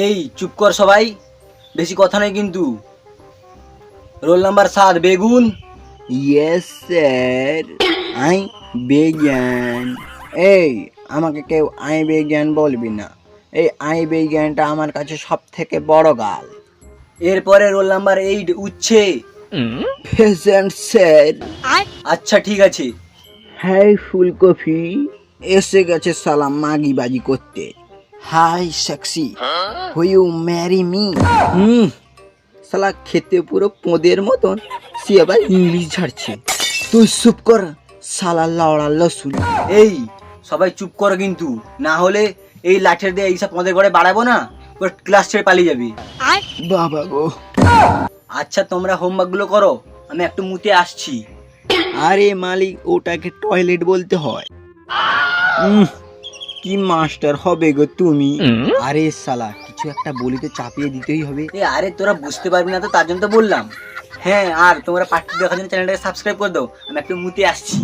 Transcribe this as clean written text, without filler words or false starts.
এই চুপ কর সবাই, বেশি কথা নেই কিন্তু। রোল নাম্বার 7 বেগুন। Yes sir. আই বেজ্ঞান। এই আমাকে কেউ আই বেজ্ঞান বলবি না, এই আই বেজ্ঞানটা আমার কাছে সব থেকে বড় গাল। এরপরে রোল নাম্বার 8 উচ্ছে। Present sir. আচ্ছা ঠিক আছে। হাই ফুলকপি, এসে গেছে সালাম মাগিবাজি করতে। Hi sexy, will you marry me. শালা খেতে পুরো পোদের মতন, সে আবার ইংলিশ ঝাড়ছে। তুই চুপ কর শালা লাউড়া লসুন। এই সবাই চুপ করো কিন্তু, না হলে এই লাঠের দিয়ে এইসব পদের ঘরে বাড়াবো না, পুরো ক্লাস ছেড়ে পালিয়ে যাবি। বাবা গো। আচ্ছা তোমরা হোমওয়ার্ক গুলো করো, আমি একটু মুতে আসছি। আরে মালিক, ওটাকে টয়লেট বলতে হয়। কি মাস্টার হবে গো তুমি। আরে শালা কিছু একটা বলিতে চাপিয়ে দিতেই হবে। আরে তোরা বুঝতে পারবি না তো, তার জন্য তো বললাম। হ্যাঁ, আর তোমরা পার্টি দেখার জন্য চ্যানেলটাকে সাবস্ক্রাইব করে দাও, আমি একটু মুতে আসছি।